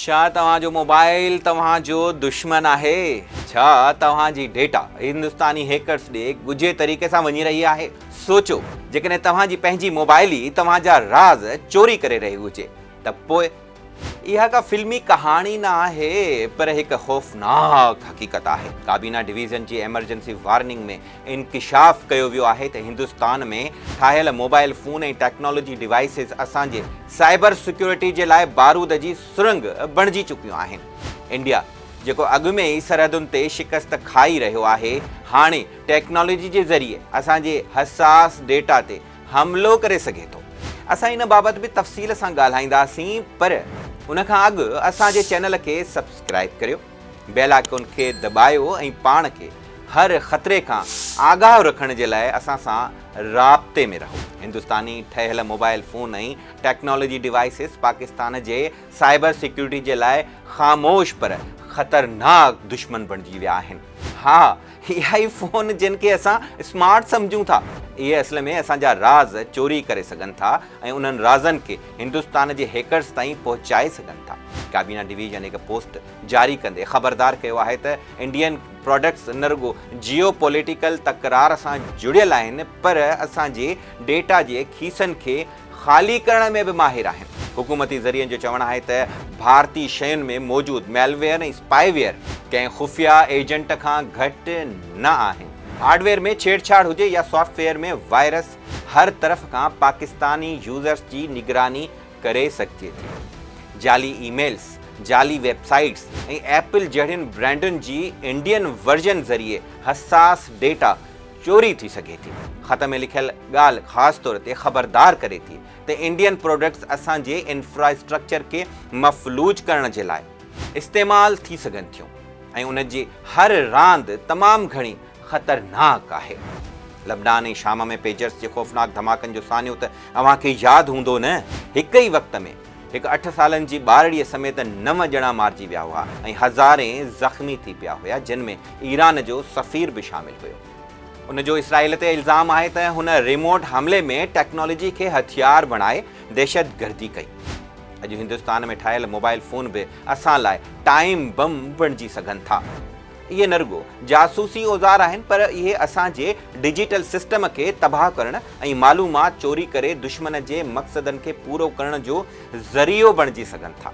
छा तव्हांजो मोबाइल तव्हांजो दुश्मन आहे? छा तव्हांजी डेटा हिंदुस्तानी हैकर्स ॾे ॻुझे तरीक़े सां वञी रही आहे? सोचो, जेकॾहिं तव्हांजी पंहिंजी मोबाइल ई तव्हांजा राज़ चोरी करे रही हुजे त पोइ? इहा का फिल्मी कहाणी न आहे, पर हिकु ख़ौफ़नाक हक़ीक़त आहे। काबीना डिवीज़न जी एमरजेंसी वार्निंग में इंकिशाफ़ कयो वियो आहे त हिंदुस्तान में ठाहियल मोबाइल फ़ोन ऐं टेक्नोलॉजी डिवाइसिस असांजे साइबर सिक्योरिटी जे लाइ बारूद जी सुरंग बणिजी चुकियूं आहिनि। इंडिया जेको अॻु में ई सरहदुनि ते शिकस्त खाई रहियो आहे, हाणे टेक्नोलॉजी जे ज़रिए असांजे हसास डेटा ते हमिलो करे सघे थो। असां इन बाबति बि तफ़सील सां ॻाल्हाईंदासीं, पर उन खां अॻु असांजे चैनल खे सब्सक्राइब करियो, बेल आइकन खे दॿायो ऐं पाण खे हर ख़तरे खां आगाह रखण जे लाइ असां सां राब्ते में रहो। हिंदुस्तानी ठहियल मोबाइल फ़ोन ऐं टेक्नोलॉजी डिवाइसिस पाकिस्तान जे साइबर सिक्योरिटी जे लाइ ख़ामोश पर ख़तरनाक दुश्मन बणिजी विया आहिनि। हा, इहा ई फ़ोन जिन खे असां स्मार्ट सम्झूं था, इहे असल में असांजा राज़ चोरी करे सघनि था ऐं उन्हनि राज़नि खे हिंदुस्तान जे हैकर्स ताईं पहुचाए सघनि था। काबीना डिवीज़न हिकु पोस्ट जारी कंदे ख़बरदार कयो आहे त इंडियन प्रोडक्ट्स न रुॻो जियो पॉलिटिकल तकरार सां जुड़ियल आहिनि, पर असांजे डेटा जे खीसनि खे ख़ाली करण में बि माहिर आहिनि। हुकूमती ज़रियनि जो चवणु आहे त भारतीय शयुनि में मौजूदु मेलवेयर ऐं स्पाईवेयर कंहिं खुफ़िया एजेंट खां घटि न आहिनि। हार्डवेयर में छेड़छाड़ हुजे या सॉफ्टवेयर में वायरस, हर तरफ़ खां पाकिस्तानी यूज़र्स जी निगरानी करे सघिजे थी। जाली ईमेल्स, जाली वेबसाइट्स ऐं एप्पल जहिड़ियुनि ब्रांडुनि जी इंडियन वर्जन ज़रिए हसास डेटा चोरी थी सघे थी। ख़त में लिखियल ॻाल्हि ख़ासि तौर ते ख़बरदार करे थी त इंडियन प्रोडक्ट्स असांजे इंफ्रास्ट्रक्चर खे मफ़लूज करण जे लाइ इस्तेमालु थी सघनि थियूं ऐं उन जी हर रांदि तमामु घणी ख़तरनाक आहे। लबनान ऐं शाम में पेजर्स जे ख़ौफ़नाक धमाकनि जो सानियो त अव्हांखे यादि हूंदो न। हिक ई वक़्त में हिकु 8 सालनि जी ॿारड़ीअ समेत 9 ॼणा मारिजी विया हुआ ऐं हज़ारे ज़ख़्मी थी पिया हुया, जिन में ईरान जो सफ़ीर बि शामिल हुयो। उन जो इसराइल ते इल्ज़ाम आहे त हुन रिमोट हमले में टेक्नोलॉजी खे हथियार बणाए दहशतगर्दी कई। अॼु हिंदुस्तान में ठाहियल मोबाइल फ़ोन बि असां लाइ टाइम बम बणिजी सघनि था। इहे न रुॻो जासूसी औज़ार आहिनि, पर इहे असांजे डिजिटल सिस्टम खे तबाह करण ऐं मालूमात चोरी करे दुश्मन जे मक़सदनि खे पूरो करण जो ज़रियो बणिजी सघनि था।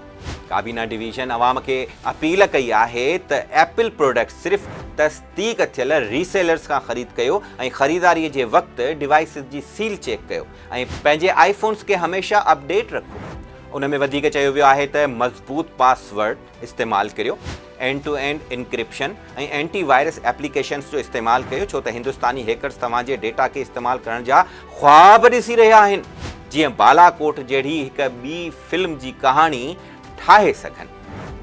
काबीना डिवीज़न अवाम खे अपील कई आहे त एप्पल प्रोडक्ट सिर्फ़ तस्दीक़ थियल रीसेलर्स खां ख़रीद कयो ऐं ख़रीदारीअ जे वक़्तु डिवाइसिस जी सील चेक कयो ऐं पंहिंजे आईफ़ोन्स खे हमेशह अपडेट रखो। उन में वधीक चयो वियो आहे त मज़बूत पासवर्ड इस्तेमालु करियो, एंड टू एंड इनक्रिप्शन ऐं एंटी वायरस एप्लीकेशन्स जो इस्तेमालु कयो, छो त हिंदुस्तानी हैकर्स तव्हांजे डेटा खे इस्तेमालु करण जा ख़्वाब ॾिसी रहिया आहिनि, जीअं बालाकोट जहिड़ी हिकु ॿी फिल्म जी कहाणी ठाहे सघनि।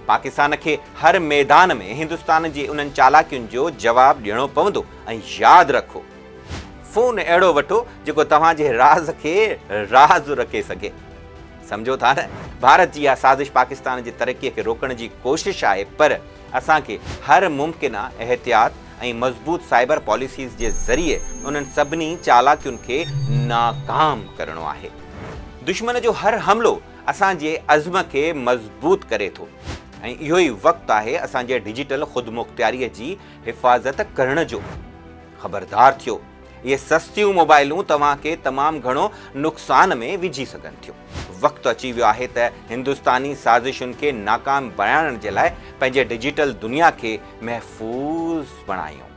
पाकिस्तान खे हर मैदान में हिंदुस्तान जी उन्हनि चालाकियुनि जो जवाबु ॾियणो पवंदो ऐं यादि रखो, फ़ोन अहिड़ो वठो जेको तव्हांजे राज़ खे राज़ रखे सघे। सम्झो था न, भारत जी इहा साज़िश पाकिस्तान जी तरक़ीअ खे रोकण जी कोशिश आहे, पर असांखे हर मुमकिना एहतियात ऐं मज़बूत साइबर पॉलिसीज़ जे ज़रिए उन्हनि सभिनी चालाकियुनि खे नाकाम करणो आहे। दुश्मन जो हर हमिलो असांजे अज़्म खे मज़बूत करे थो ऐं इहो ई वक़्तु आहे असांजे डिजिटल ख़ुदमुख़्तियारीअ जी हिफ़ाज़त करण जो। ख़बरदार थियो, इहे सस्तियूं मोबाइलूं तव्हांखे तमामु घणो नुक़सान में विझी सघनि थियूं। वक़्तु अची वियो आहे त हिंदुस्तानी साज़िशुनि खे नाकाम बणाइण जे लाइ पंहिंजे डिजिटल दुनिया खे महफ़ूज़ बणायूं।